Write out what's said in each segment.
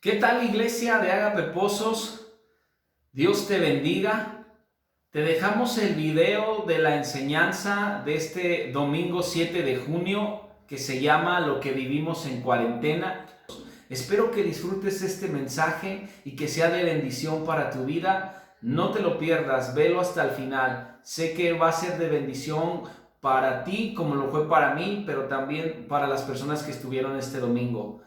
¿Qué tal, iglesia de Ágape Pozos? Dios te bendiga. Te dejamos el video de la enseñanza de este domingo 7 de junio que se llama Lo que vivimos en cuarentena. Espero que disfrutes este mensaje y que sea de bendición para tu vida. No te lo pierdas, velo hasta el final. Sé que va a ser de bendición para ti como lo fue para mí, pero también para las personas que estuvieron este domingo.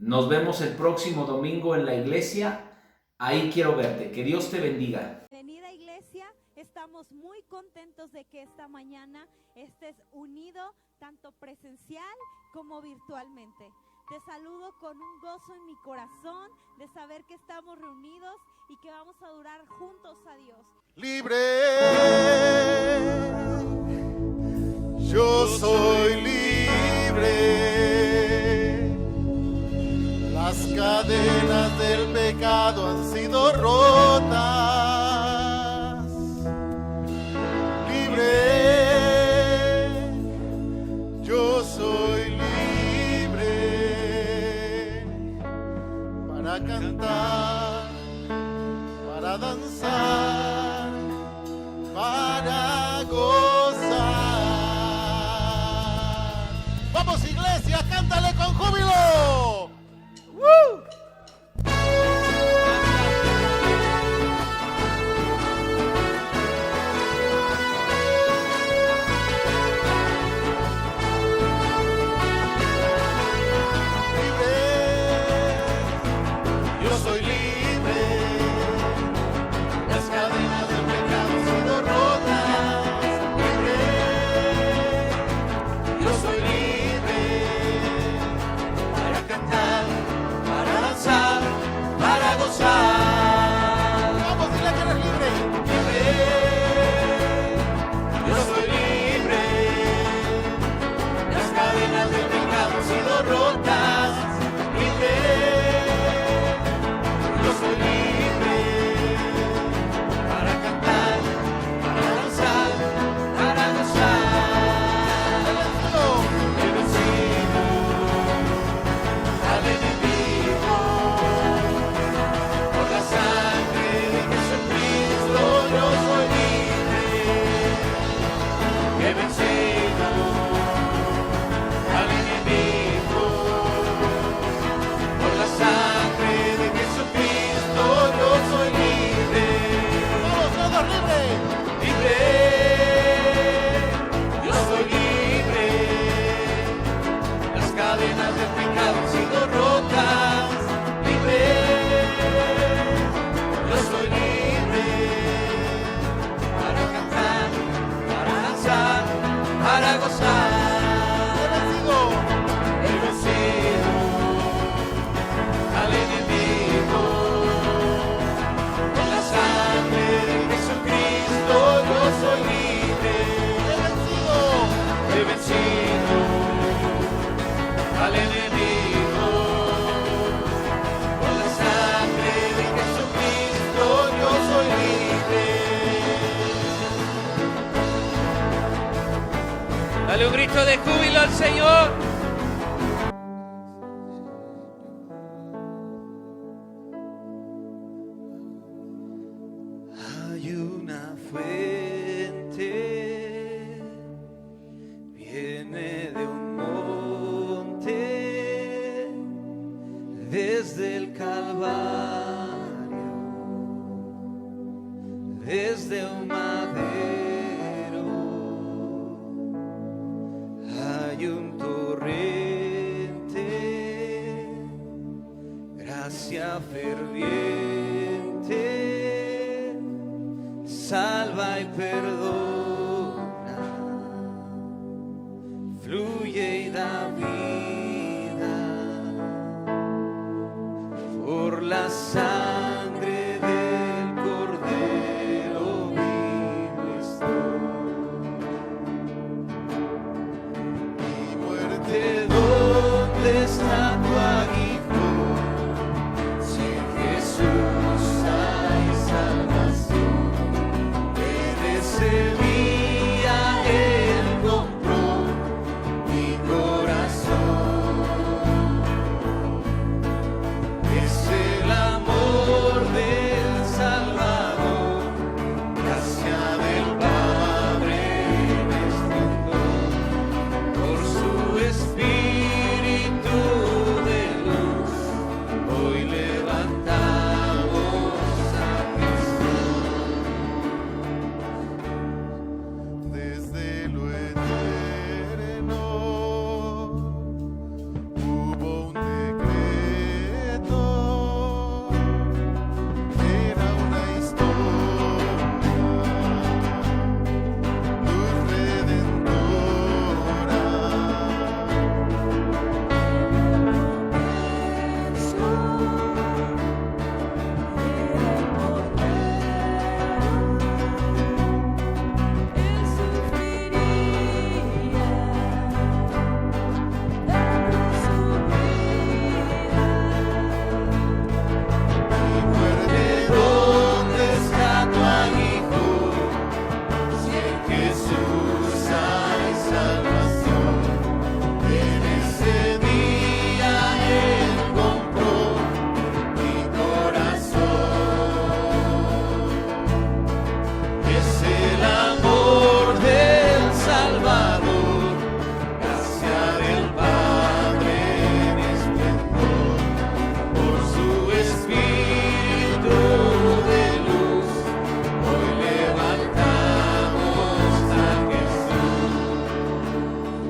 Nos vemos el próximo domingo en la iglesia. Ahí quiero verte. Que Dios te bendiga. Bienvenida, iglesia. Estamos muy contentos de que esta mañana estés unido tanto presencial como virtualmente. Te saludo con un gozo en mi corazón de saber que estamos reunidos y que vamos a adorar juntos a Dios. Libre, yo soy libre. Las cadenas del pecado han sido rotas. Libre, yo soy libre para cantar, para danzar, para gozar. Vamos, iglesia, cántale con júbilo. ¡Woo! Yo soy libre, las cadenas del pecado han sido rotas. Libre, yo soy libre para cantar, para danzar, para gozar. Vamos, dile que eres libre. Libre, yo soy libre, las cadenas del pecado han sido rotas. Libre, yo soy libre para cantar, para danzar, para gozar. He vencido al enemigo por la sangre de Jesucristo. Yo soy libre. He vencido al enemigo por la sangre de Jesucristo. Yo soy libre. Vamos todos libres. Libre. Yo soy libre. Las cadenas del pecado han sido rotas. Libre. Yo soy libre para cantar, para danzar, para gozar. He vencido al enemigo con la sangre de Jesucristo. Yo soy libre. He vencido al enemigo con la sangre de Jesucristo. Yo soy libre. Dale un grito de júbilo al Señor. Hay una fuente, viene de un monte, desde el Calvario, desde un madero. Hay un torrente, gracia ferviente, salva y perdona, fluye y da vida por la sangre del Cordero vivo estoy. Mi muerte, ¿dónde está tu aguijón? Si en Jesús hay salvación. En ese día Él compró mi corazón. Ese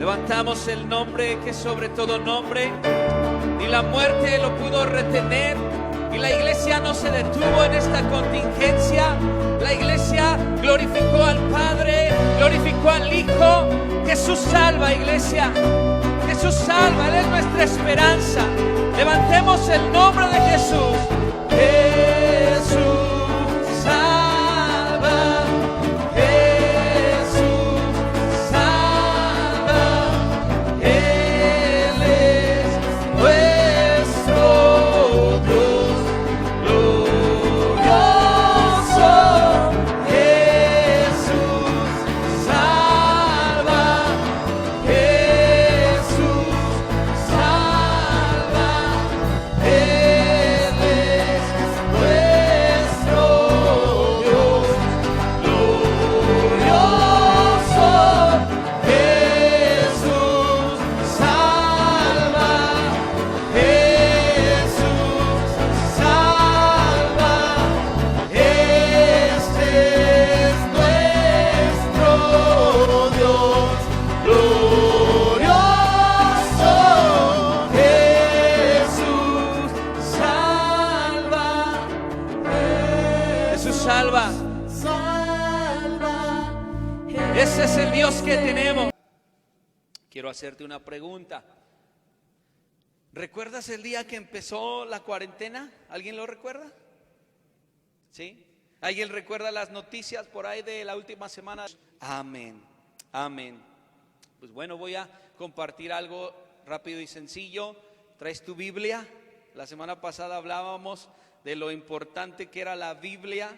Levantamos el nombre que es sobre todo nombre. Ni la muerte lo pudo retener. Y la iglesia no se detuvo en esta contingencia. La iglesia glorificó al Padre, glorificó al Hijo. Jesús salva, iglesia. Jesús salva, Él es nuestra esperanza. Levantemos el nombre de Jesús. Jesús salva. Jesús salva. Él es nuestro Dios glorioso. Jesús salva. Jesús salva. Él es nuestro Dios glorioso. Jesús salva. Jesús salva. Este es nuestro Dios glorioso. Jesús salva. Jesús salva. Ese es el Dios que tenemos. Quiero hacerte una pregunta. ¿Recuerdas el día que empezó la cuarentena? ¿Alguien lo recuerda? ¿Sí? ¿Alguien recuerda las noticias por ahí de la última semana? Amén, amén. Pues bueno, voy a compartir algo rápido y sencillo. ¿Traes tu Biblia? La semana pasada hablábamos de lo importante que era la Biblia.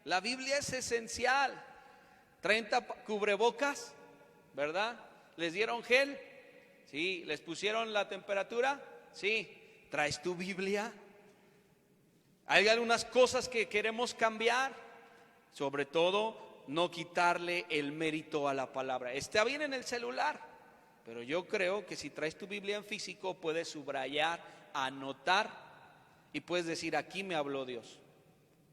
La Biblia es esencial. 30 cubrebocas, ¿verdad? ¿Les dieron gel? Sí. ¿Les pusieron la temperatura? Sí. ¿Traes tu Biblia? Hay algunas cosas que queremos cambiar, sobre todo no quitarle el mérito a la palabra. Está bien en el celular, pero yo creo que si traes tu Biblia en físico puedes subrayar, anotar y puedes decir: aquí me habló Dios.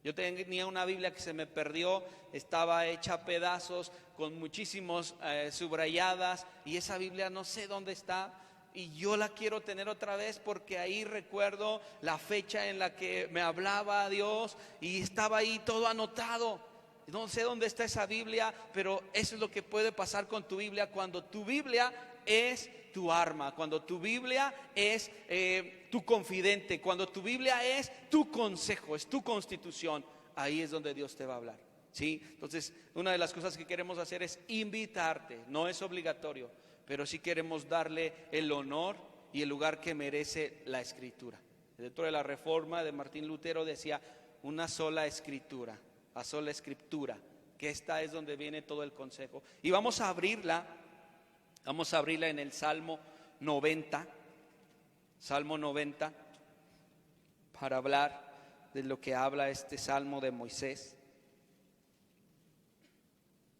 Yo tenía una Biblia que se me perdió, estaba hecha a pedazos, con muchísimos subrayadas, y esa Biblia no sé dónde está. Y yo la quiero tener otra vez porque ahí recuerdo la fecha en la que me hablaba Dios y estaba ahí todo anotado. No sé dónde está esa Biblia, pero eso es lo que puede pasar con tu Biblia cuando tu Biblia es tu arma, cuando tu Biblia es tu confidente, cuando tu Biblia es tu consejo, es tu constitución. Ahí es donde Dios te va a hablar, ¿sí? Entonces, una de las cosas que queremos hacer es invitarte. No es obligatorio, pero sí queremos darle el honor y el lugar que merece la Escritura. Dentro de la Reforma de Martín Lutero decía: una sola Escritura, a sola Escritura, que esta es donde viene todo el consejo. Y vamos a abrirla en el Salmo 90, Salmo 90, para hablar de lo que habla este Salmo de Moisés.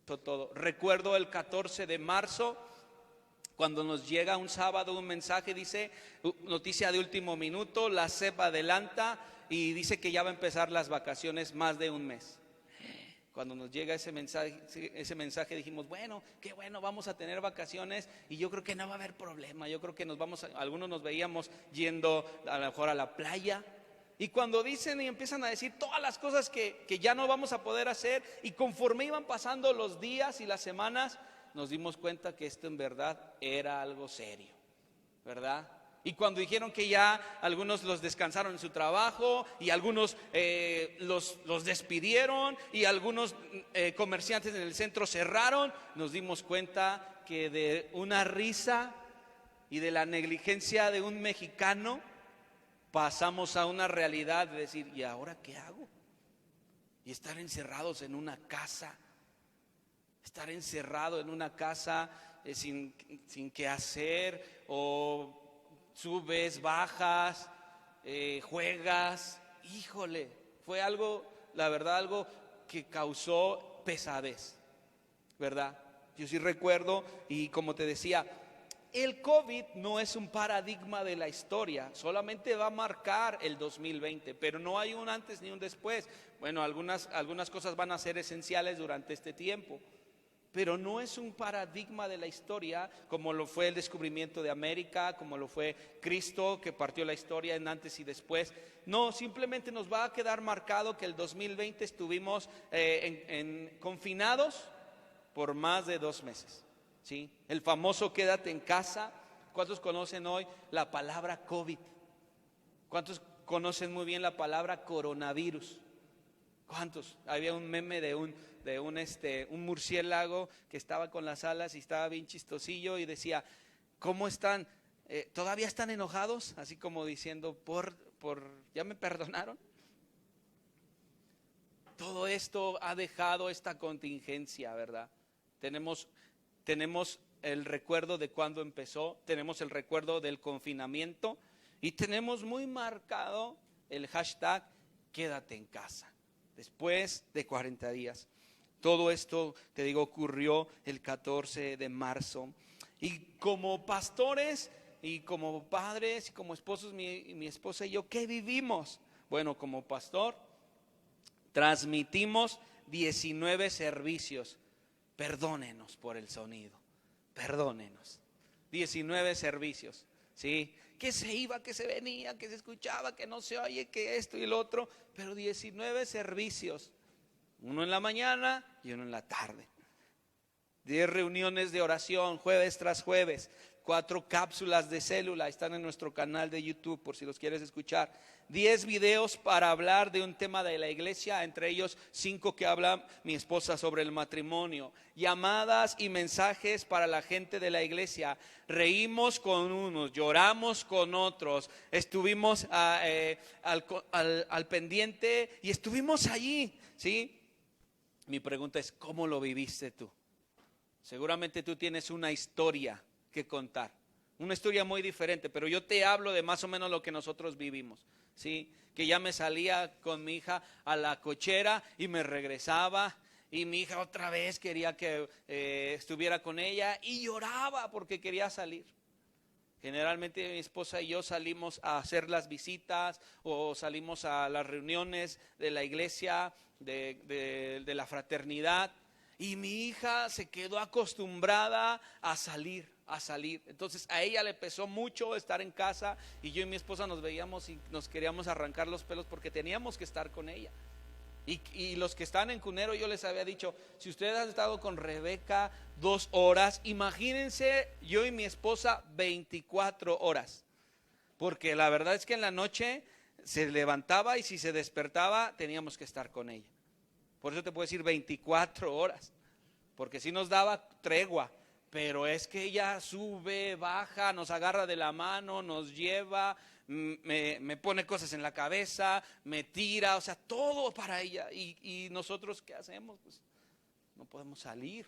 Todo. Recuerdo el 14 de marzo, cuando nos llega un sábado un mensaje, dice, noticia de último minuto, la SEP adelanta y dice que ya va a empezar las vacaciones más de un mes. Cuando nos llega ese mensaje dijimos: bueno, qué bueno, vamos a tener vacaciones y yo creo que no va a haber problema. Yo creo que algunos nos veíamos yendo a lo mejor a la playa. Y cuando dicen y empiezan a decir todas las cosas que ya no vamos a poder hacer, y conforme iban pasando los días y las semanas, nos dimos cuenta que esto en verdad era algo serio, ¿verdad? Y cuando dijeron que ya algunos los descansaron en su trabajo y algunos los despidieron y algunos comerciantes en el centro cerraron, nos dimos cuenta que de una risa y de la negligencia de un mexicano pasamos a una realidad de decir: ¿y ahora qué hago? Y estar encerrados en una casa, estar encerrado en una casa sin qué hacer, o subes, bajas, juegas. Híjole, fue algo, la verdad, algo que causó pesadez, ¿verdad? Yo sí recuerdo, y como te decía, el COVID no es un paradigma de la historia, solamente va a marcar el 2020, pero no hay un antes ni un después. Bueno, algunas cosas van a ser esenciales durante este tiempo, pero no es un paradigma de la historia como lo fue el descubrimiento de América, como lo fue Cristo que partió la historia en antes y después. No, simplemente nos va a quedar marcado que el 2020 estuvimos confinados por más de 2 meses, ¿sí? El famoso quédate en casa. ¿Cuántos conocen hoy la palabra COVID? ¿Cuántos conocen muy bien la palabra coronavirus? ¿Cuántos? Había un meme de un murciélago que estaba con las alas y estaba bien chistosillo y decía, ¿cómo están? ¿Todavía están enojados? Así como diciendo, ¿ya me perdonaron? Todo esto ha dejado esta contingencia, ¿verdad? Tenemos el recuerdo de cuando empezó, tenemos el recuerdo del confinamiento y tenemos muy marcado el hashtag quédate en casa. Después de 40 días. Todo esto, te digo, ocurrió el 14 de marzo. Y como pastores y como padres y como esposos, mi esposa y yo, ¿qué vivimos? Bueno, como pastor, transmitimos 19 servicios. Perdónenos por el sonido. Perdónenos. 19 servicios, ¿sí? Que se iba, que se venía, que se escuchaba, que no se oye, que esto y lo otro, pero 19 servicios, uno en la mañana y uno en la tarde. 10 reuniones de oración, jueves tras jueves, 4 cápsulas de célula, están en nuestro canal de YouTube por si los quieres escuchar. 10 videos para hablar de un tema de la iglesia, entre ellos 5 que habla mi esposa sobre el matrimonio. Llamadas y mensajes para la gente de la iglesia. Reímos con unos, lloramos con otros, estuvimos al pendiente y estuvimos allí, ¿sí? Mi pregunta es, ¿cómo lo viviste tú? Seguramente tú tienes una historia que contar, una historia muy diferente, pero yo te hablo de más o menos lo que nosotros vivimos, ¿sí? Que ya me salía con mi hija a la cochera y me regresaba y mi hija otra vez quería que estuviera con ella y lloraba porque quería salir. Generalmente mi esposa y yo salimos a hacer las visitas o salimos a las reuniones de la iglesia, de la fraternidad, y mi hija se quedó acostumbrada a salir. Entonces a ella le pesó mucho estar en casa y yo y mi esposa nos veíamos y nos queríamos arrancar los pelos porque teníamos que estar con ella. Y los que están en Cunero, yo les había dicho, si ustedes han estado con Rebeca 2 horas, imagínense yo y mi esposa 24 horas. Porque la verdad es que en la noche se levantaba y si se despertaba teníamos que estar con ella. Por eso te puedo decir 24 horas, porque sí nos daba tregua, pero es que ella sube, baja, nos agarra de la mano, nos lleva, me pone cosas en la cabeza, me tira, o sea, todo para ella. Y nosotros, ¿qué hacemos? Pues no podemos salir.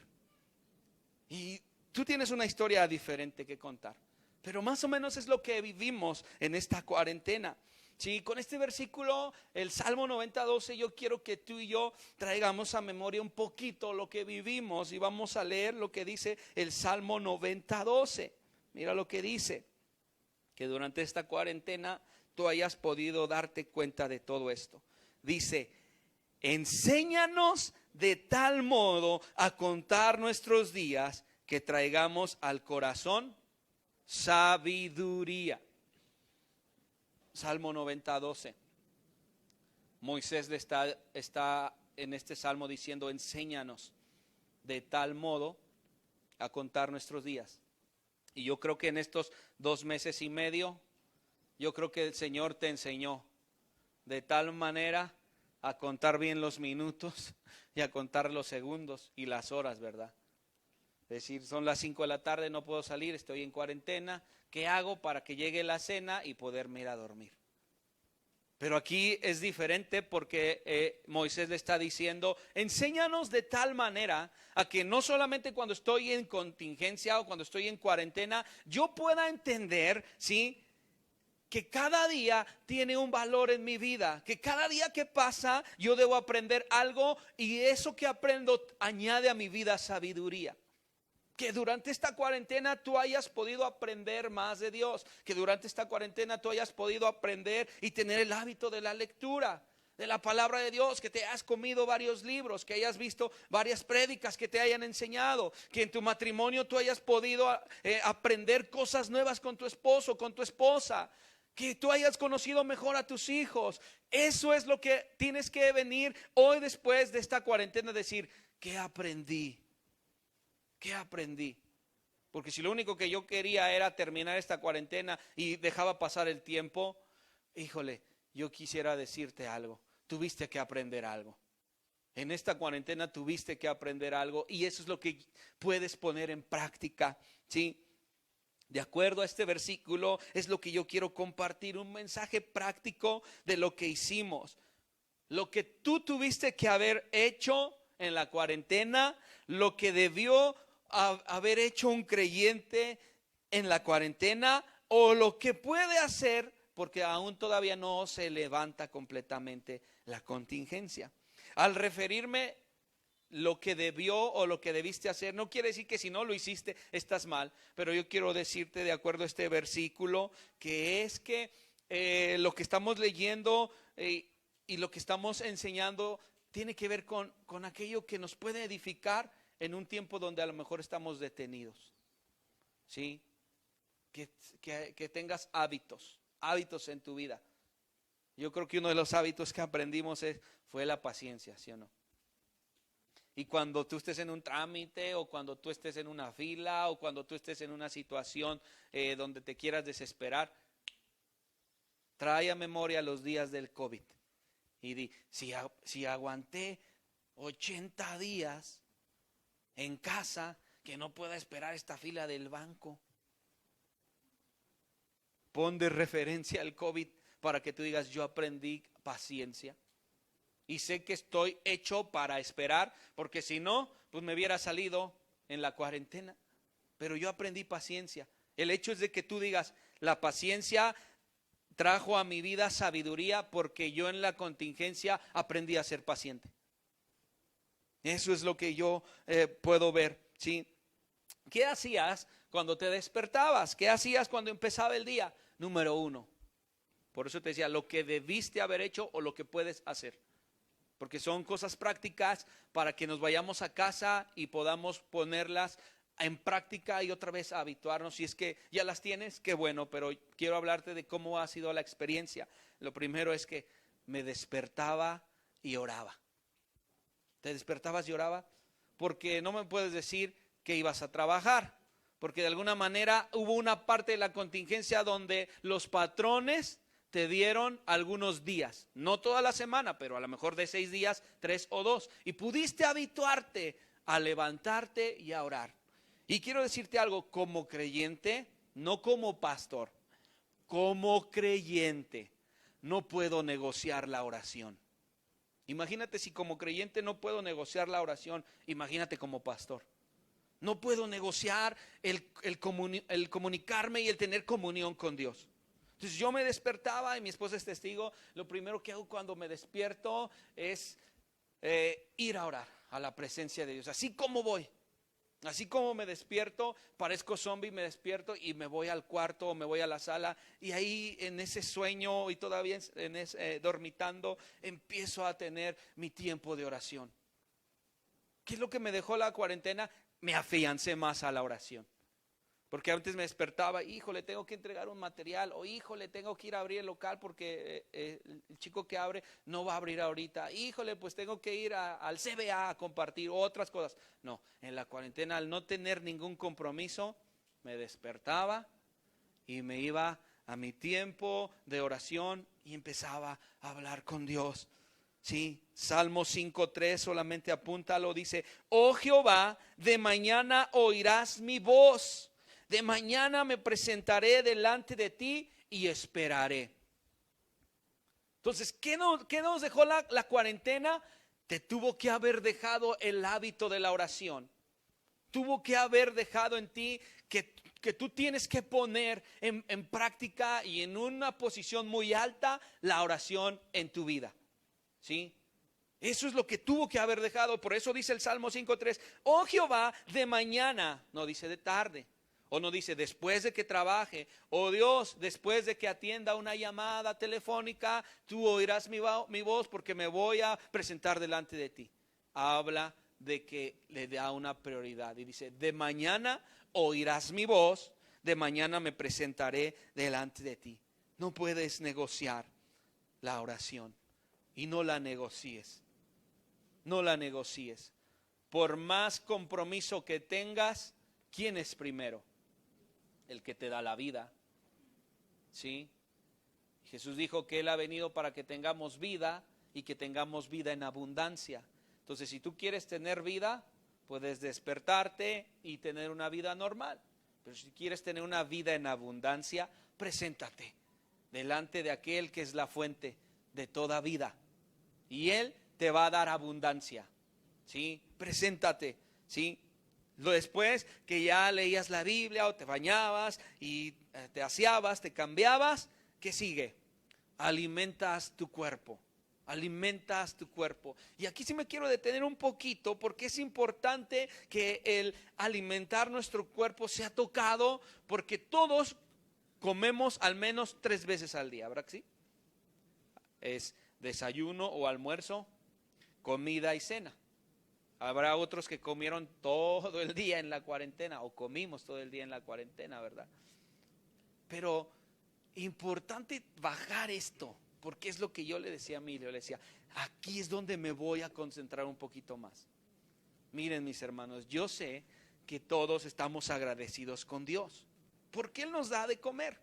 Y tú tienes una historia diferente que contar, pero más o menos es lo que vivimos en esta cuarentena. Sí, con este versículo, el Salmo 90:12, yo quiero que tú y yo traigamos a memoria un poquito lo que vivimos y vamos a leer lo que dice el Salmo 90:12. Mira lo que dice, que durante esta cuarentena tú hayas podido darte cuenta de todo esto. Dice, enséñanos de tal modo a contar nuestros días que traigamos al corazón sabiduría. Salmo 90:12. Moisés le está en este salmo diciendo, enséñanos de tal modo a contar nuestros días. Y yo creo que en estos 2 meses y medio, yo creo que el Señor te enseñó de tal manera a contar bien los minutos y a contar los segundos y las horas, ¿verdad? Es decir, son las 5 de la tarde, no puedo salir, estoy en cuarentena. ¿Qué hago para que llegue la cena y poderme ir a dormir? Pero aquí es diferente porque Moisés le está diciendo, enséñanos de tal manera a que no solamente cuando estoy en contingencia o cuando estoy en cuarentena, yo pueda entender, ¿sí?, que cada día tiene un valor en mi vida, que cada día que pasa yo debo aprender algo y eso que aprendo añade a mi vida sabiduría. Que durante esta cuarentena tú hayas podido aprender más de Dios, que durante esta cuarentena tú hayas podido aprender y tener el hábito de la lectura. de la palabra de Dios, que te has comido varios libros, que hayas visto varias prédicas que te hayan enseñado, que en tu matrimonio tú hayas podido aprender cosas nuevas con tu esposo, con tu esposa, que tú hayas conocido mejor a tus hijos. Eso es lo que tienes que venir hoy después de esta cuarentena, decir, ¿qué aprendí? ¿Qué aprendí? Porque si lo único que yo quería era terminar esta cuarentena y dejaba pasar el tiempo, híjole, yo quisiera decirte algo. Tuviste que aprender algo. En esta cuarentena tuviste que aprender algo, y eso es lo que puedes poner en práctica, ¿sí? De acuerdo a este versículo es lo que yo quiero compartir, un mensaje práctico de lo que hicimos. Lo que tú tuviste que haber hecho en la cuarentena, lo que debió haber hecho un creyente en la cuarentena, o lo que puede hacer porque aún todavía no se levanta completamente la contingencia. Al referirme lo que debió o lo que debiste hacer, no quiere decir que si no lo hiciste estás mal, pero yo quiero decirte, de acuerdo a este versículo, que es que lo que estamos leyendo y lo que estamos enseñando tiene que ver con aquello que nos puede edificar en un tiempo donde a lo mejor estamos detenidos, ¿sí? Que tengas hábitos en tu vida. Yo creo que uno de los hábitos que aprendimos fue la paciencia, ¿sí o no? Y cuando tú estés en un trámite, o cuando tú estés en una fila, o cuando tú estés en una situación donde te quieras desesperar, trae a memoria los días del COVID y di, si aguanté 80 días en casa, que no pueda esperar esta fila del banco. Pon de referencia el COVID para que tú digas, yo aprendí paciencia y sé que estoy hecho para esperar, porque si no, pues me hubiera salido en la cuarentena. Pero yo aprendí paciencia. El hecho es de que tú digas, la paciencia trajo a mi vida sabiduría, porque yo en la contingencia aprendí a ser paciente. Eso es lo que yo puedo ver, ¿sí? ¿Qué hacías cuando te despertabas? ¿Qué hacías cuando empezaba el día? Número 1. Por eso te decía, lo que debiste haber hecho o lo que puedes hacer. Porque son cosas prácticas para que nos vayamos a casa y podamos ponerlas en práctica y otra vez habituarnos. Si es que ya las tienes, qué bueno, pero quiero hablarte de cómo ha sido la experiencia. Lo primero es que me despertaba y oraba. ¿Te despertabas y oraba? Porque no me puedes decir que ibas a trabajar, porque de alguna manera hubo una parte de la contingencia donde los patrones te dieron algunos días, no toda la semana, pero a lo mejor de 6 días, 3 o 2, y pudiste habituarte a levantarte y a orar. Y quiero decirte algo, como creyente, no como pastor, como creyente, no puedo negociar la oración. Imagínate si como creyente no puedo negociar la oración, imagínate como pastor. No puedo negociar el comunicarme y el tener comunión con Dios. Entonces yo me despertaba, y mi esposa es testigo, lo primero que hago cuando me despierto es ir a orar a la presencia de Dios. Así como voy, así como me despierto, parezco zombie, me despierto y me voy al cuarto o me voy a la sala, y ahí en ese sueño y todavía dormitando, empiezo a tener mi tiempo de oración. ¿Qué es lo que me dejó la cuarentena? Me afiancé más a la oración. Porque antes me despertaba, híjole, tengo que entregar un material, o híjole, tengo que ir a abrir el local porque el chico que abre no va a abrir ahorita. Híjole, pues tengo que ir al CBA a compartir otras cosas. No, en la cuarentena, al no tener ningún compromiso, me despertaba y me iba a mi tiempo de oración y empezaba a hablar con Dios. Sí, Salmo 5:3, solamente apúntalo, dice, oh Jehová, de mañana oirás mi voz. De mañana me presentaré delante de ti y esperaré. Entonces, ¿qué nos dejó la cuarentena? Te tuvo que haber dejado el hábito de la oración. Tuvo que haber dejado en ti que tú tienes que poner en práctica y en una posición muy alta la oración en tu vida. ¿Sí? Eso es lo que tuvo que haber dejado. Por eso dice el Salmo 5:3, oh Jehová, de mañana, no dice de tarde. O no dice después de que trabaje. O Dios, después de que atienda una llamada telefónica, tú oirás mi voz porque me voy a presentar delante de ti. Habla de que le da una prioridad. Y dice, de mañana oirás mi voz, de mañana me presentaré delante de ti. No puedes negociar la oración. Y no la negocies. No la negocies. Por más compromiso que tengas, ¿quién es primero? El que te da la vida. ¿Sí? Jesús dijo que Él ha venido para que tengamos vida y que tengamos vida en abundancia. Entonces, si tú quieres tener vida, puedes despertarte y tener una vida normal. Pero si quieres tener una vida en abundancia, preséntate delante de aquel que es la fuente de toda vida. Y Él te va a dar abundancia. ¿Sí? Preséntate. ¿Sí? Después que ya leías la Biblia o te bañabas y te aseabas, te cambiabas, ¿qué sigue? Alimentas tu cuerpo. Alimentas tu cuerpo. Y aquí sí me quiero detener un poquito porque es importante que el alimentar nuestro cuerpo sea tocado, porque todos comemos al menos 3 veces al día, ¿verdad que sí? Es desayuno o almuerzo, comida y cena. Habrá otros que comieron todo el día en la cuarentena o comimos todo el día en la cuarentena, ¿verdad? Pero importante bajar esto, porque es lo que yo le decía a Emilio, le decía, aquí es donde me voy a concentrar un poquito más. Miren, mis hermanos, yo sé que todos estamos agradecidos con Dios, porque Él nos da de comer.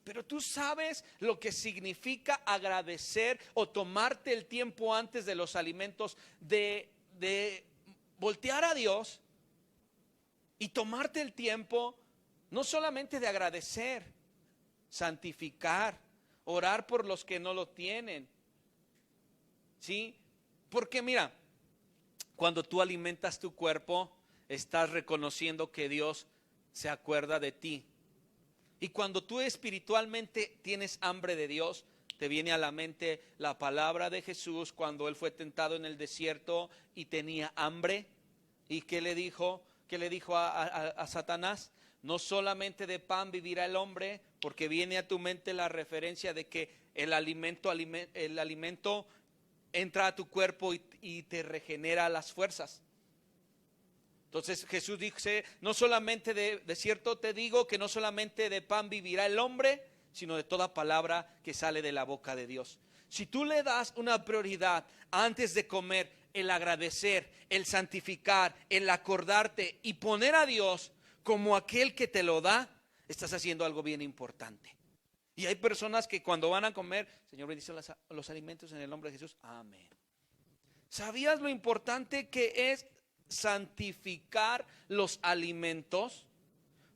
Pero tú sabes lo que significa agradecer o tomarte el tiempo antes de los alimentos de voltear a Dios y tomarte el tiempo no solamente de agradecer, santificar, orar por los que no lo tienen. ¿Sí? Porque mira, cuando tú alimentas tu cuerpo, estás reconociendo que Dios se acuerda de ti. Y cuando tú espiritualmente tienes hambre de Dios, te viene a la mente la palabra de Jesús cuando Él fue tentado en el desierto y tenía hambre. ¿Y qué le dijo? ¿Qué le dijo a Satanás? No solamente de pan vivirá el hombre, porque viene a tu mente la referencia de que el alimento entra a tu cuerpo y te regenera las fuerzas. Entonces Jesús dice, no solamente de cierto te digo que no solamente de pan vivirá el hombre, sino de toda palabra que sale de la boca de Dios. Si tú le das una prioridad antes de comer, el agradecer, el santificar, el acordarte y poner a Dios como aquel que te lo da, estás haciendo algo bien importante. Y hay personas que cuando van a comer, Señor, bendice los alimentos en el nombre de Jesús, amén. ¿Sabías lo importante que es santificar los alimentos?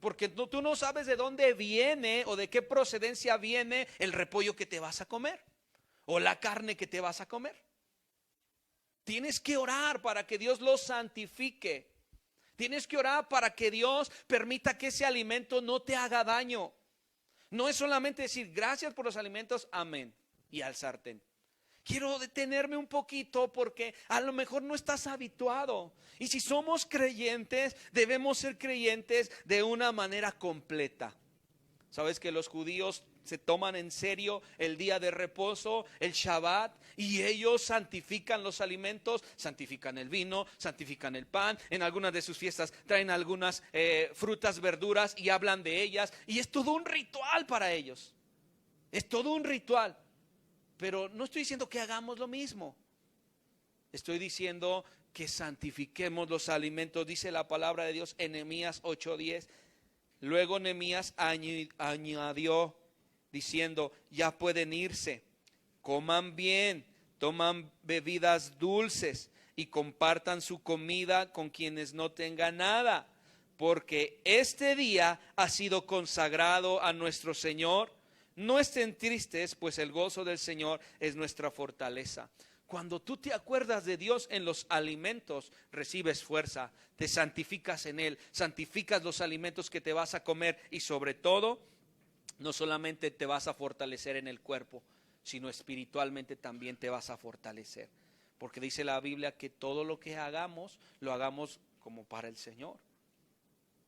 Porque tú no sabes de dónde viene o de qué procedencia viene el repollo que te vas a comer o la carne que te vas a comer. Tienes que orar para que Dios lo santifique. Tienes que orar para que Dios permita que ese alimento no te haga daño. No es solamente decir gracias por los alimentos, amén, y al sartén. Quiero detenerme un poquito porque a lo mejor no estás habituado. Y si somos creyentes, debemos ser creyentes de una manera completa. Sabes que los judíos se toman en serio el día de reposo, el Shabbat, y ellos santifican los alimentos, santifican el vino, santifican el pan. En algunas de sus fiestas traen algunas frutas, verduras y hablan de ellas. Y es todo un ritual para ellos. Es todo un ritual. Pero no estoy diciendo que hagamos lo mismo. Estoy diciendo que santifiquemos los alimentos. Dice la palabra de Dios en Nehemías 8:10. Luego Nehemías añadió diciendo, ya pueden irse, coman bien, toman bebidas dulces y compartan su comida con quienes no tengan nada, porque este día ha sido consagrado a nuestro Señor. No estén tristes, pues el gozo del Señor es nuestra fortaleza. Cuando tú te acuerdas de Dios en los alimentos, recibes fuerza, te santificas en Él, santificas los alimentos que te vas a comer y sobre todo, no solamente te vas a fortalecer en el cuerpo, sino espiritualmente también te vas a fortalecer. Porque dice la Biblia que todo lo que hagamos, lo hagamos como para el Señor.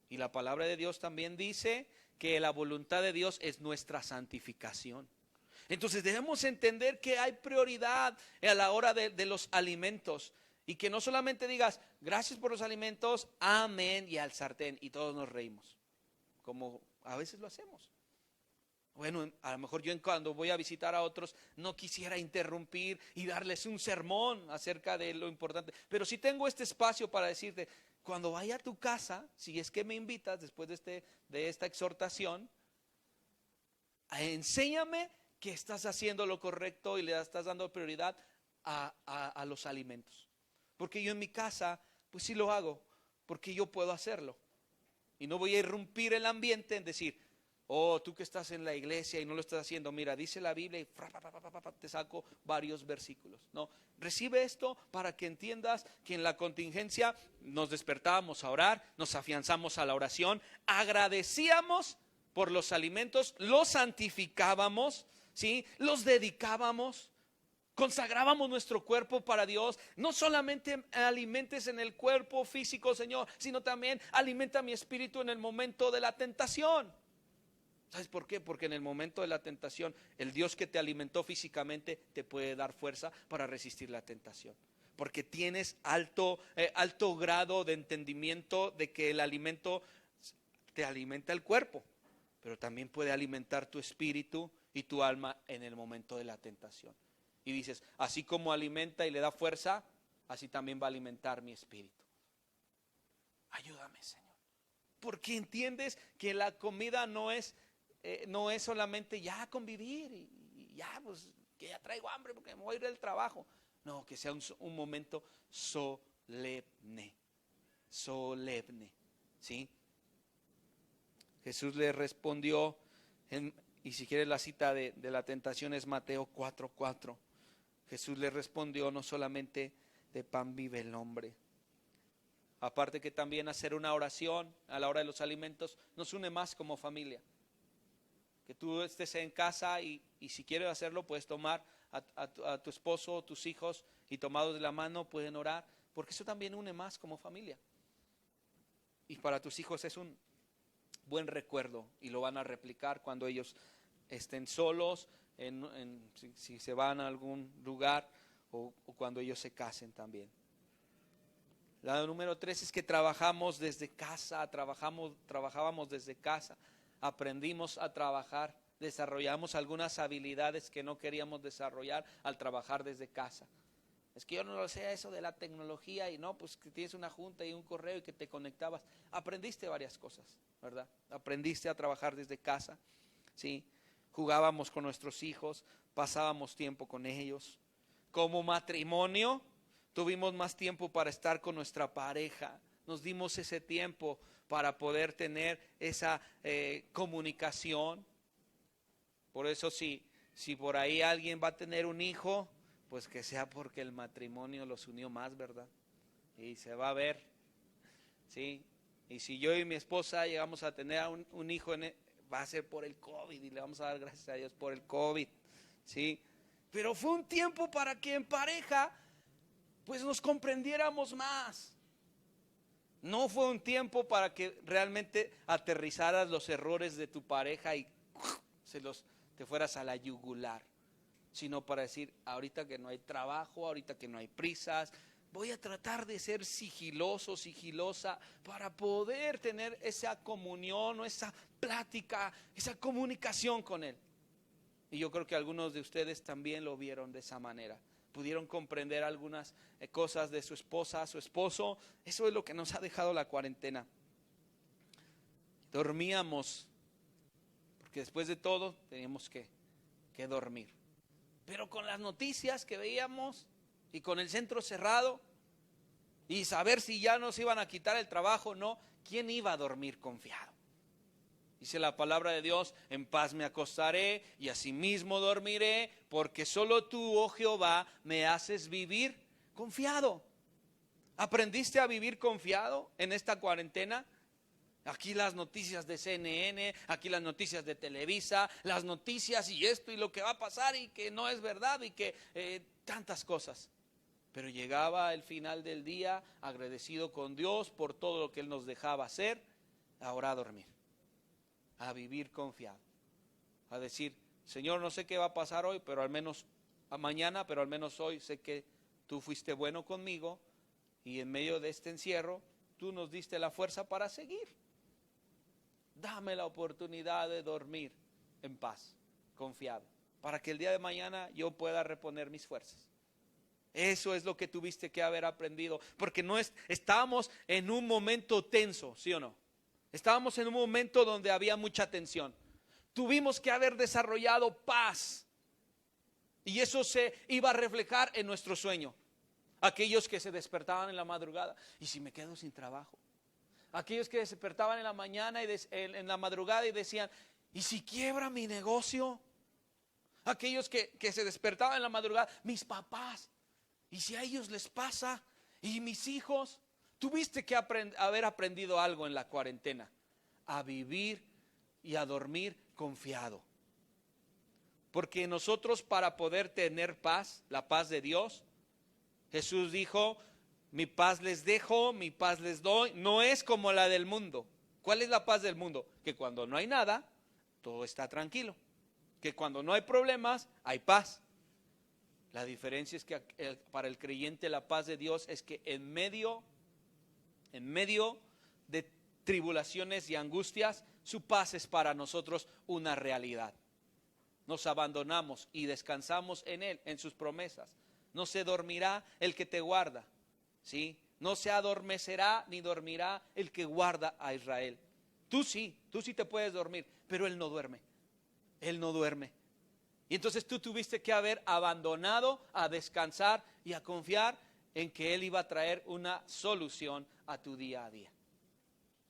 Y la palabra de Dios también dice que la voluntad de Dios es nuestra santificación. Entonces debemos entender que hay prioridad a la hora de los alimentos. Y que no solamente digas, gracias por los alimentos, amén, y al sartén, y todos nos reímos, como a veces lo hacemos. Bueno, a lo mejor yo cuando voy a visitar a otros no quisiera interrumpir y darles un sermón acerca de lo importante. Pero sí tengo este espacio para decirte, cuando vaya a tu casa, si es que me invitas después de esta exhortación, enséñame que estás haciendo lo correcto y le estás dando prioridad a los alimentos. Porque yo en mi casa, pues sí lo hago, porque yo puedo hacerlo. Y no voy a irrumpir el ambiente en decir, oh, tú que estás en la iglesia y no lo estás haciendo, mira, dice la Biblia y te saco varios versículos. No, recibe esto para que entiendas que en la contingencia nos despertábamos a orar, nos afianzamos a la oración, agradecíamos por los alimentos, los santificábamos, ¿sí? Los dedicábamos. Consagrábamos nuestro cuerpo para Dios. No solamente alimentes en el cuerpo físico, Señor, sino también alimenta mi espíritu en el momento de la tentación. ¿Sabes por qué? Porque en el momento de la tentación, el Dios que te alimentó físicamente te puede dar fuerza para resistir la tentación. Porque tienes alto grado de entendimiento de que el alimento te alimenta el cuerpo, pero también puede alimentar tu espíritu y tu alma en el momento de la tentación. Y dices, así como alimenta y le da fuerza, así también va a alimentar mi espíritu. Ayúdame, Señor. Porque entiendes que la comida no es solamente ya convivir y ya, pues, que ya traigo hambre porque me voy a ir del trabajo. No, que sea un momento solemne, ¿sí? Jesús le respondió, y si quieres la cita de la tentación es Mateo 4:4. Jesús le respondió, no solamente de pan vive el hombre. Aparte que también hacer una oración a la hora de los alimentos nos une más como familia. Que tú estés en casa y si quieres hacerlo puedes tomar a tu esposo o tus hijos y tomados de la mano pueden orar. Porque eso también une más como familia. Y para tus hijos es un buen recuerdo y lo van a replicar cuando ellos estén solos, si se van a algún lugar o cuando ellos se casen también. La número 3 es que trabajábamos desde casa, trabajábamos desde casa, aprendimos a trabajar, desarrollamos algunas habilidades que no queríamos desarrollar al trabajar desde casa. Es que yo no lo sé eso de la tecnología y no, pues que tienes una junta y un correo y que te conectabas. Aprendiste varias cosas, ¿verdad? Aprendiste a trabajar desde casa, ¿sí? Jugábamos con nuestros hijos, pasábamos tiempo con ellos. Como matrimonio, tuvimos más tiempo para estar con nuestra pareja. Nos dimos ese tiempo para poder tener esa comunicación. Por eso si por ahí alguien va a tener un hijo, pues que sea porque el matrimonio los unió más, ¿verdad? Y se va a ver, ¿sí? Y si yo y mi esposa llegamos a tener un hijo, va a ser por el COVID y le vamos a dar gracias a Dios por el COVID, ¿sí? Pero fue un tiempo para que en pareja pues nos comprendiéramos más. No fue un tiempo para que realmente aterrizaras los errores de tu pareja y te fueras a la yugular, sino para decir, ahorita que no hay trabajo, ahorita que no hay prisas, voy a tratar de ser sigiloso, sigilosa, para poder tener esa comunión o esa plática, esa comunicación con él. Y yo creo que algunos de ustedes también lo vieron de esa manera. Pudieron comprender algunas cosas de su esposa, su esposo. Eso es lo que nos ha dejado la cuarentena. Dormíamos, porque después de todo teníamos que dormir. Pero con las noticias que veíamos y con el centro cerrado y saber si ya nos iban a quitar el trabajo o no, ¿quién iba a dormir confiado? Dice la palabra de Dios, en paz me acostaré y asimismo dormiré, porque solo tú, oh Jehová, me haces vivir confiado. ¿Aprendiste a vivir confiado en esta cuarentena? Aquí las noticias de CNN, aquí las noticias de Televisa, las noticias y esto y lo que va a pasar y que no es verdad y que tantas cosas. Pero llegaba el final del día agradecido con Dios por todo lo que Él nos dejaba hacer ahora a dormir, a vivir confiado, a decir, Señor, no sé qué va a pasar hoy, pero al menos mañana, pero al menos hoy sé que tú fuiste bueno conmigo y en medio de este encierro tú nos diste la fuerza para seguir. Dame la oportunidad de dormir en paz, confiado, para que el día de mañana yo pueda reponer mis fuerzas. Eso es lo que tuviste que haber aprendido, porque estábamos en un momento tenso, ¿sí o no? Estábamos en un momento donde había mucha tensión. Tuvimos que haber desarrollado paz, y eso se iba a reflejar en nuestro sueño. Aquellos que se despertaban en la madrugada, ¿y si me quedo sin trabajo? Aquellos que despertaban en la mañana y en la madrugada y decían, ¿y si quiebra mi negocio? Aquellos que se despertaban en la madrugada, mis papás, ¿y si a ellos les pasa? ¿Y mis hijos? Tuviste que haber aprendido algo en la cuarentena, a vivir y a dormir confiado. Porque nosotros, para poder tener paz, la paz de Dios, Jesús dijo, mi paz les dejo, mi paz les doy, no es como la del mundo. ¿Cuál es la paz del mundo? Que cuando no hay nada, todo está tranquilo. Que cuando no hay problemas, hay paz. La diferencia es que para el creyente la paz de Dios es que en medio de tribulaciones y angustias, su paz es para nosotros una realidad. Nos abandonamos y descansamos en Él, en sus promesas. No se dormirá el que te guarda, ¿sí? No se adormecerá ni dormirá el que guarda a Israel. Tú sí te puedes dormir, pero Él no duerme. Él no duerme. Y entonces tú tuviste que haber abandonado a descansar y a confiar en que Él iba a traer una solución a tu día a día,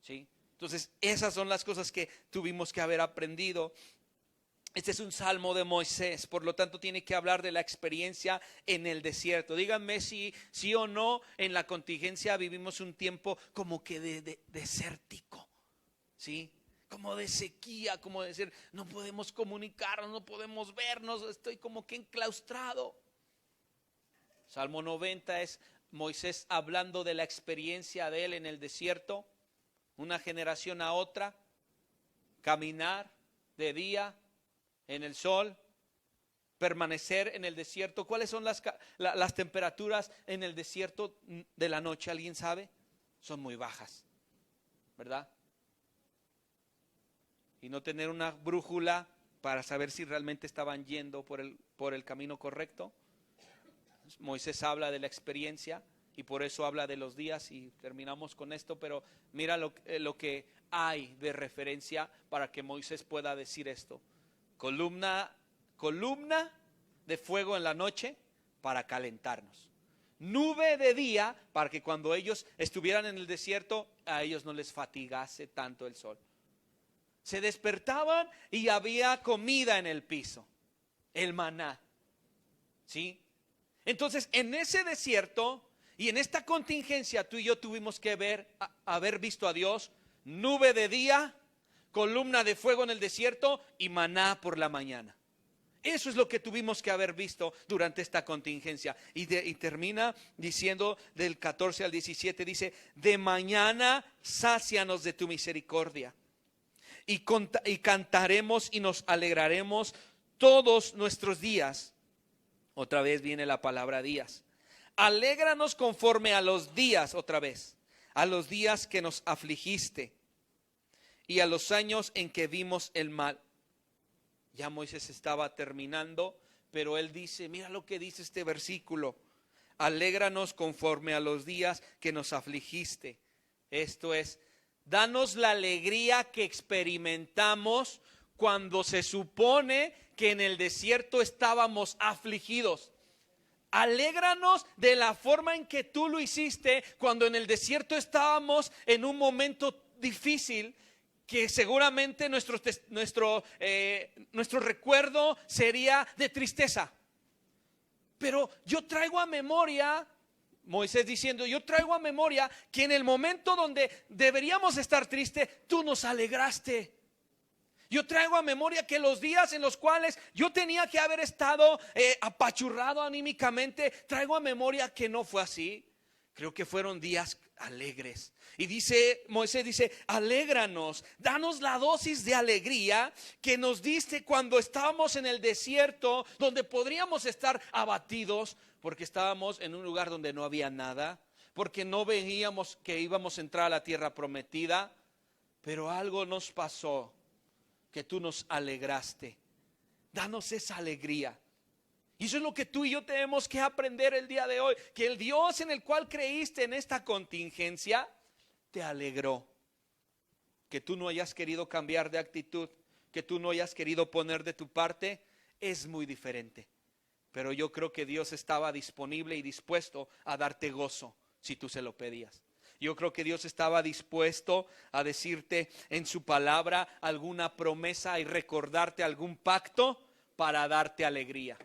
¿sí? Entonces esas son las cosas que tuvimos que haber aprendido. Este es un salmo de Moisés, por lo tanto tiene que hablar de la experiencia en el desierto. Díganme si sí o no, en la contingencia vivimos un tiempo como que de desértico, ¿sí? Como de sequía, como de decir, no podemos comunicarnos, no podemos vernos, estoy como que enclaustrado. Salmo 90 es Moisés hablando de la experiencia de él en el desierto, una generación a otra, caminar de día en el sol, permanecer en el desierto. ¿Cuáles son las temperaturas en el desierto de la noche? ¿Alguien sabe? Son muy bajas, ¿verdad? Y no tener una brújula para saber si realmente estaban yendo por el camino correcto. Moisés habla de la experiencia y por eso habla de los días, y terminamos con esto, pero mira lo que hay de referencia para que Moisés pueda decir esto. Columna de fuego en la noche para calentarnos. Nube de día para que cuando ellos estuvieran en el desierto a ellos no les fatigase tanto el sol. Se despertaban y había comida en el piso, el maná, ¿sí? Entonces en ese desierto y en esta contingencia tú y yo tuvimos que haber visto a Dios, nube de día, columna de fuego en el desierto y maná por la mañana. Eso es lo que tuvimos que haber visto durante esta contingencia. Y termina diciendo del 14 al 17, dice, de mañana sácianos de tu misericordia. Y cantaremos y nos alegraremos todos nuestros días. Otra vez viene la palabra días. Alégranos conforme a los días, otra vez, a los días que nos afligiste y a los años en que vimos el mal. Ya Moisés estaba terminando, pero él dice, mira lo que dice este versículo. Alégranos conforme a los días que nos afligiste. Esto es, danos la alegría que experimentamos cuando se supone que en el desierto estábamos afligidos. Alégranos de la forma en que tú lo hiciste cuando en el desierto estábamos en un momento difícil, que seguramente nuestro recuerdo sería de tristeza. Pero yo traigo a memoria, Moisés diciendo, yo traigo a memoria que en el momento donde deberíamos estar tristes, tú nos alegraste. Yo traigo a memoria que los días en los cuales yo tenía que haber estado apachurrado anímicamente, traigo a memoria que no fue así. Creo que fueron días alegres. Y dice, Moisés dice, alégranos, danos la dosis de alegría que nos diste cuando estábamos en el desierto, donde podríamos estar abatidos, porque estábamos en un lugar donde no había nada, porque no veíamos que íbamos a entrar a la tierra prometida, pero algo nos pasó, que tú nos alegraste. Danos esa alegría. Y eso es lo que tú y yo tenemos que aprender el día de hoy, que el Dios en el cual creíste en esta contingencia te alegró. Que tú no hayas querido cambiar de actitud, que tú no hayas querido poner de tu parte, es muy diferente. Pero yo creo que Dios estaba disponible y dispuesto a darte gozo si tú se lo pedías. Yo creo que Dios estaba dispuesto a decirte en su palabra alguna promesa y recordarte algún pacto para darte alegría.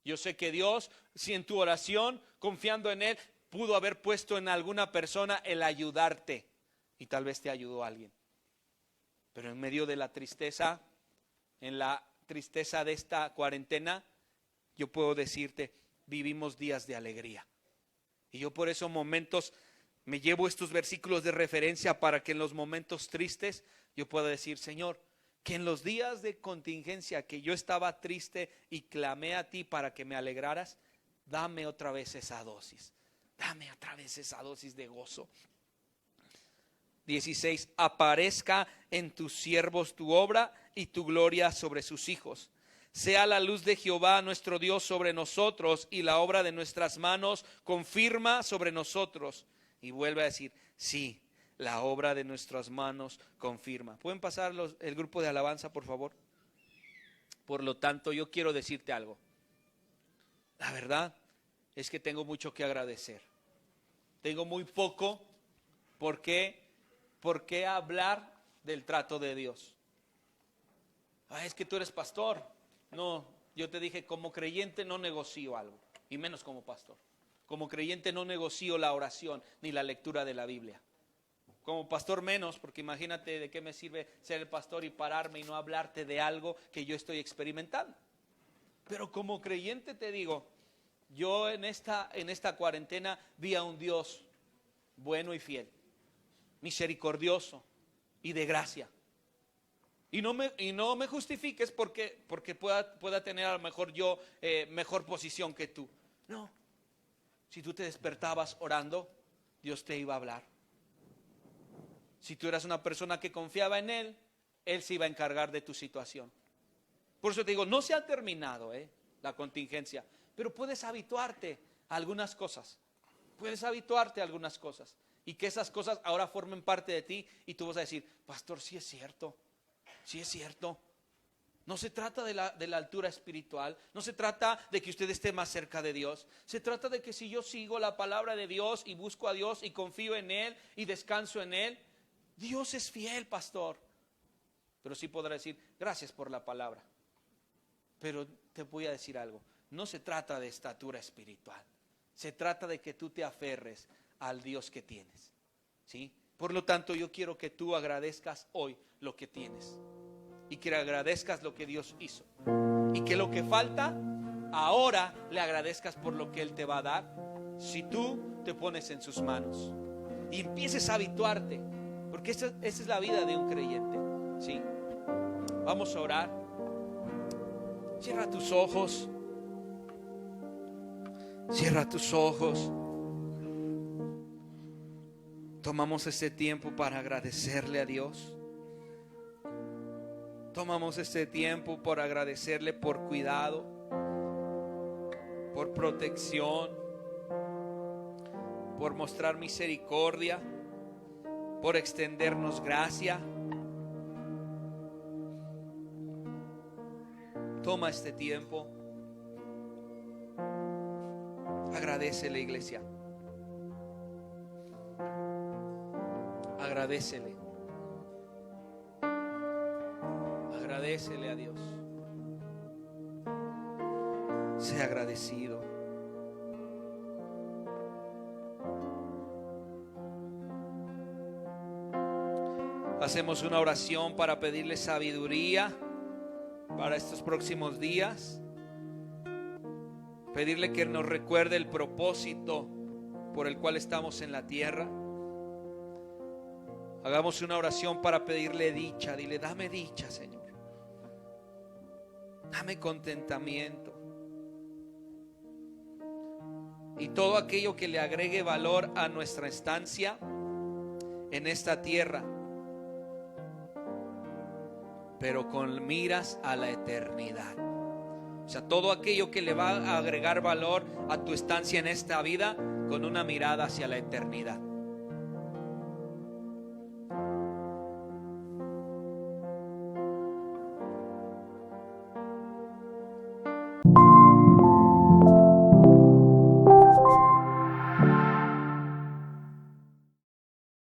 Yo sé que Dios, si en tu oración, confiando en Él, pudo haber puesto en alguna persona el ayudarte. Y tal vez te ayudó alguien. Pero en medio de la tristeza, en la tristeza de esta cuarentena, yo puedo decirte, vivimos días de alegría. Y yo por esos momentos me llevo estos versículos de referencia para que en los momentos tristes yo pueda decir, Señor, que en los días de contingencia que yo estaba triste y clamé a ti para que me alegraras, dame otra vez esa dosis. Dame otra vez esa dosis de gozo. 16. Aparezca en tus siervos tu obra y tu gloria sobre sus hijos. Sea la luz de Jehová nuestro Dios sobre nosotros y la obra de nuestras manos confirma sobre nosotros. Y vuelve a decir, sí, la obra de nuestras manos confirma. ¿Pueden pasar el grupo de alabanza, por favor? Por lo tanto, yo quiero decirte algo. La verdad es que tengo mucho que agradecer. Tengo muy poco por qué hablar del trato de Dios. Es que tú eres pastor. No, yo te dije, como creyente no negocio algo, y menos como pastor. Como creyente no negocio la oración ni la lectura de la Biblia. Como pastor menos, porque imagínate de qué me sirve ser el pastor y pararme y no hablarte de algo que yo estoy experimentando. Pero como creyente te digo, yo en esta cuarentena vi a un Dios bueno y fiel, misericordioso y de gracia. Y no me justifiques porque pueda tener a lo mejor yo mejor posición que tú. No, si tú te despertabas orando, Dios te iba a hablar. Si tú eras una persona que confiaba en Él, Él se iba a encargar de tu situación. Por eso te digo, no se ha terminado la contingencia, pero puedes habituarte a algunas cosas. Puedes habituarte a algunas cosas. Y que esas cosas ahora formen parte de ti y tú vas a decir, pastor, sí es cierto. Sí es cierto. No se trata de la altura espiritual, no se trata de que usted esté más cerca de Dios. Se trata de que si yo sigo la palabra de Dios y busco a Dios y confío en Él y descanso en Él, Dios es fiel, pastor. Pero sí podrá decir, gracias por la palabra. Pero te voy a decir algo, no se trata de estatura espiritual. Se trata de que tú te aferres al Dios que tienes, ¿sí? Por lo tanto, yo quiero que tú agradezcas hoy lo que tienes y que agradezcas lo que Dios hizo y que lo que falta ahora le agradezcas por lo que Él te va a dar si tú te pones en sus manos y empieces a habituarte, porque esa es la vida de un creyente, ¿sí? Vamos a orar. Cierra tus ojos. Cierra tus ojos. Tomamos este tiempo para agradecerle a Dios. Tomamos este tiempo por agradecerle por cuidado, por protección, por mostrar misericordia, por extendernos gracia. Toma este tiempo. Agradécele, iglesia. Agradécele. Agradécele a Dios. Sea agradecido. Hacemos una oración para pedirle sabiduría para estos próximos días. Pedirle que nos recuerde el propósito por el cual estamos en la tierra. Hagamos una oración para pedirle dicha. Dile: dame dicha, Señor. Dame contentamiento. Y todo aquello que le agregue valor a nuestra estancia en esta tierra, pero con miras a la eternidad. O sea, todo aquello que le va a agregar valor a tu estancia en esta vida, con una mirada hacia la eternidad.